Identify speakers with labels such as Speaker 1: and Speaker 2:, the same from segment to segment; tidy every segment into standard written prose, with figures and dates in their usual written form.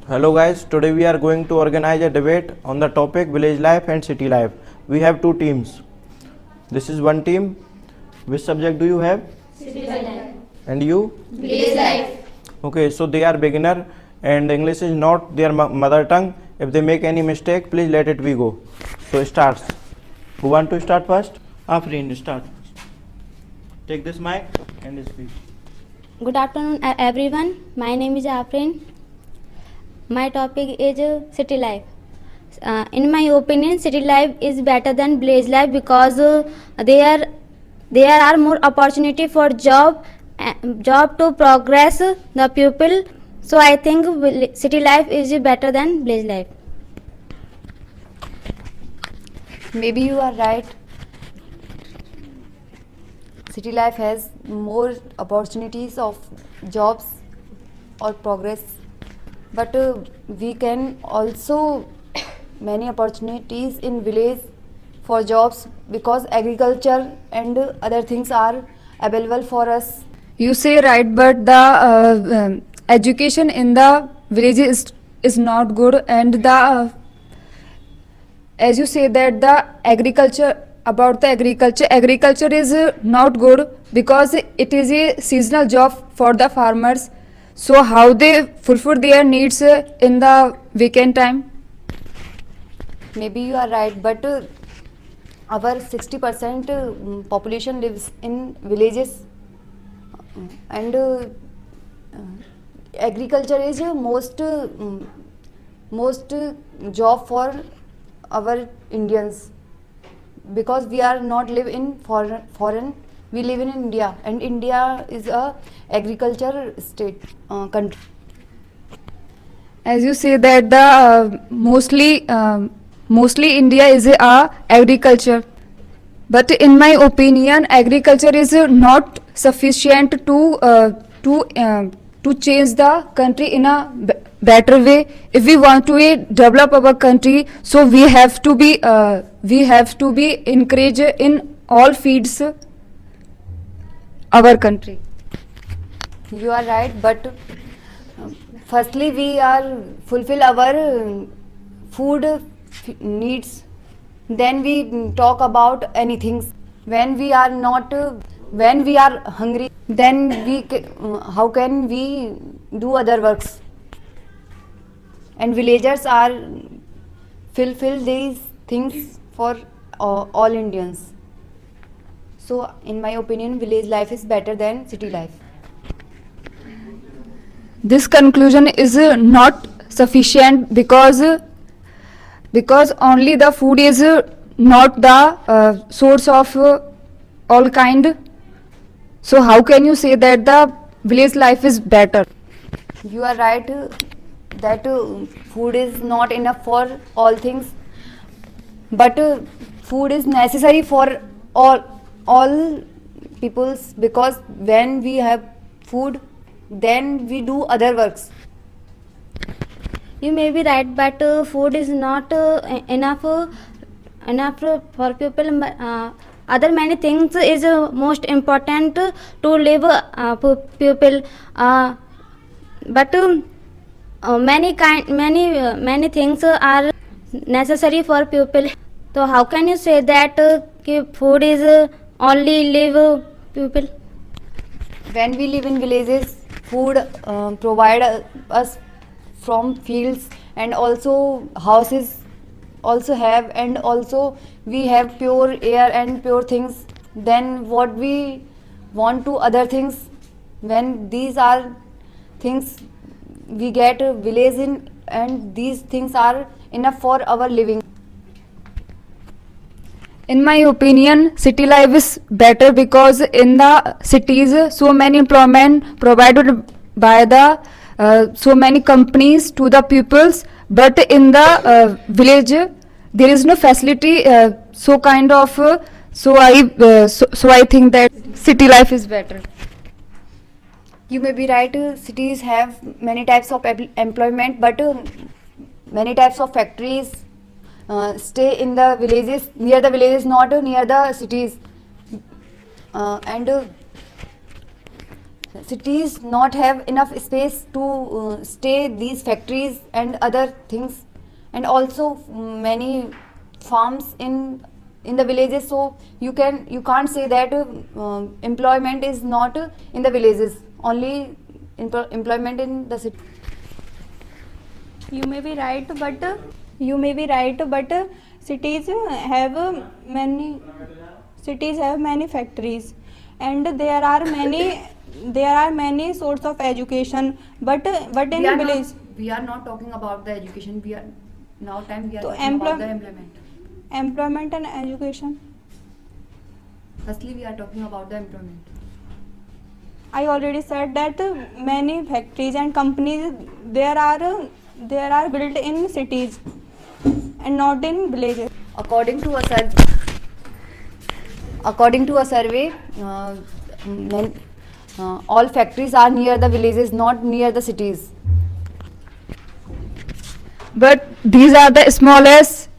Speaker 1: Hello guys, today we are going to organize a debate on the topic village life and city life. We have two teams. This is one team. Which subject do you have?
Speaker 2: City life.
Speaker 1: And you?
Speaker 2: Village life.
Speaker 1: Okay, so they are beginner and English is not their mother tongue. If they make any mistake, please let it be go. So starts. Who want to start first? Afreen, start. Take this mic and speak.
Speaker 3: Good afternoon, everyone. My name is Afrin. My topic is city life. In my opinion, city life is better than village life because there are more opportunity for job to progress the people. So I think city life is better than village life.
Speaker 4: Maybe you are right. City life has more opportunities of jobs or progress, but we can also many opportunities in village for jobs because agriculture and other things are available for us.
Speaker 5: You say right, but the education in the village is not good, and the as you say that the agriculture is not good because it is a seasonal job for the farmers. So how they fulfill their needs in the weekend time?
Speaker 4: Maybe you are right, but our 60% population lives in villages, and agriculture is most job for our Indians because we are not live in foreign. We live in India, and India is a agriculture state country.
Speaker 5: As you say that the mostly India is a agriculture, but in my opinion agriculture is not sufficient to change the country in a better way. If we want to develop our country, so we have to be encouraged in all fields our country.
Speaker 4: You are right, but firstly we are fulfill our food needs. Then we talk about anything. When we are not, when we are hungry, then how can we do other works? And villagers are fulfill these things for all Indians. So, in my opinion, village life is better than city life.
Speaker 5: This conclusion is not sufficient because only the food is not the source of all kind. So how can you say that the village life is better?
Speaker 4: You are right that food is not enough for all things, but food is necessary for all peoples because when we have food, then we do other works.
Speaker 3: You may be right, but food is not enough for people. Other many things is most important to live people. But many things are necessary for people. So how can you say that food is only live people?
Speaker 4: When we live in villages, food provide us from fields, and also houses also have, and also we have pure air and pure things. Then what we want to other things, when these are things we get a village in, and these things are enough for our living.
Speaker 5: In my opinion, city life is better because in the cities so many employment provided by the so many companies to the pupils, but in the village there is no facility so kind of so I think that city life is better.
Speaker 4: You may be right, cities have many types of employment, but many types of factories stay in the villages, near the villages, not near the cities. And cities not have enough space to stay these factories and other things, and also many farms in the villages. So you can't say that employment is not in the villages, only employment in the city.
Speaker 6: You may be right, but cities have many factories, and there are many sorts of education. But in village,
Speaker 4: We are not talking about the education. We are talking
Speaker 6: So
Speaker 4: about the employment.
Speaker 6: employment and education.
Speaker 4: Firstly, we are talking about the employment.
Speaker 6: I already said that many factories and companies there are built in cities and not in villages.
Speaker 4: According to a survey, all factories are near the villages, not near the cities.
Speaker 5: But these are the smallest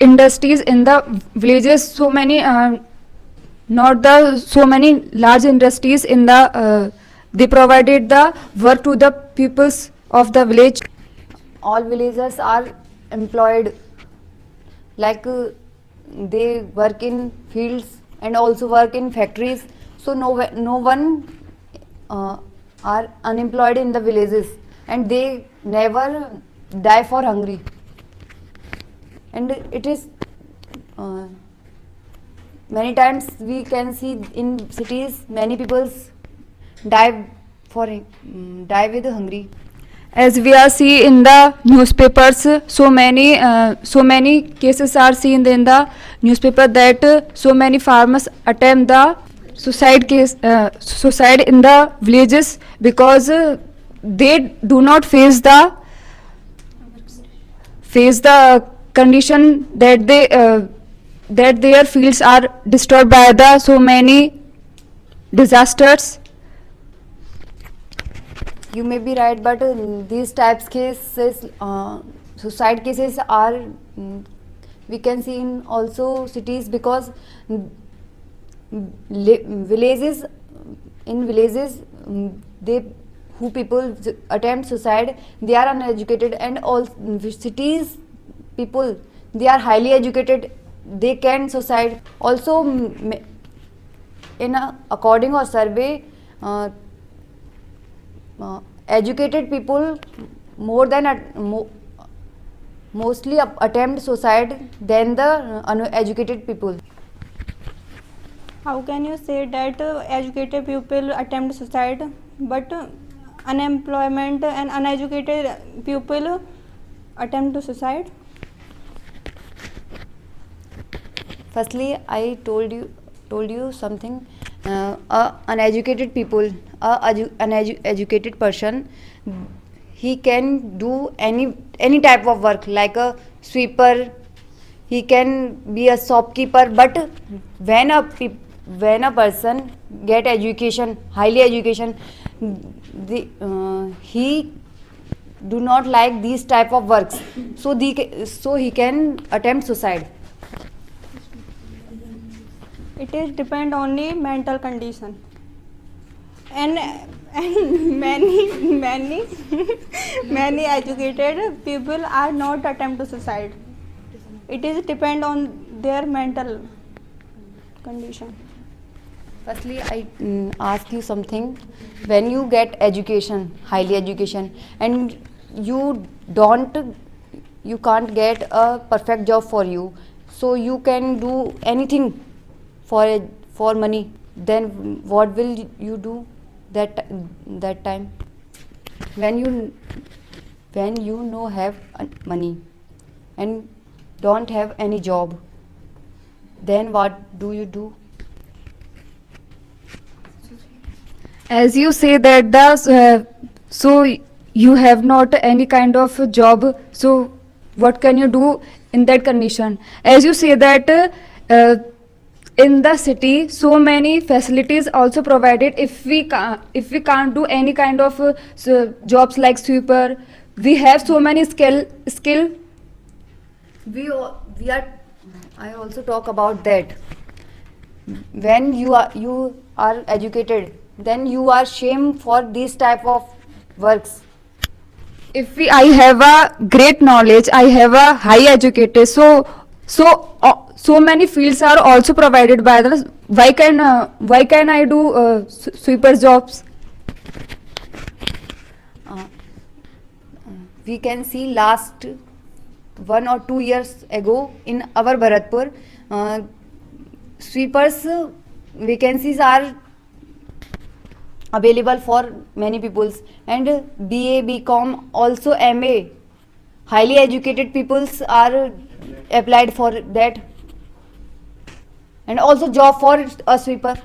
Speaker 5: industries in the villages. So many, so many large industries in the. They provided the work to the peoples of the village.
Speaker 4: All villagers are employed, like they work in fields and also work in factories. So no one are unemployed in the villages, and they never die for hungry. And it is many times we can see in cities many people die with hungry.
Speaker 5: As we are see in the newspapers, so many cases are seen in the newspaper that so many farmers attempt the suicide in the villages because they do not face the condition that that their fields are destroyed by the so many disasters.
Speaker 4: You may be right, but these types cases, suicide cases are we can see in also cities, because villages they who people attempt suicide, they are uneducated, and all cities people, they are highly educated, they can suicide. Also according to a survey, educated people mostly attempt suicide than the uneducated people.
Speaker 6: How can you say that educated people attempt suicide, but unemployment and uneducated people attempt to suicide?
Speaker 4: Firstly, I told you something. Uneducated people, uneducated person, he can do any type of work, like a sweeper, he can be a shopkeeper. But when a person get education, highly education, he do not like these type of works, so he can attempt suicide.
Speaker 6: It is depend only mental condition, and many educated people are not attempt to suicide. It is depend on their mental condition.
Speaker 4: Firstly, I ask you something. When you get education, highly education, and you can't get a perfect job for you, so you can do anything for money, then what will you do that time? When you have money and don't have any job, then what do you do?
Speaker 5: As you say that so you have not any kind of job, so what can you do in that condition? As you say that in the city so many facilities also provided. If we can't do any kind of jobs like sweeper, we have so many skill.
Speaker 4: I also talk about that. When you are educated, then you are shame for these type of works.
Speaker 5: If I have a great knowledge, I have a high educated, so many fields are also provided by the. Why can I do sweeper jobs?
Speaker 4: We can see last 1 or 2 years ago in our Bharatpur, sweepers vacancies are available for many peoples, and BA, BCom, also MA. Highly educated peoples are applied for that, and also job for a sweeper.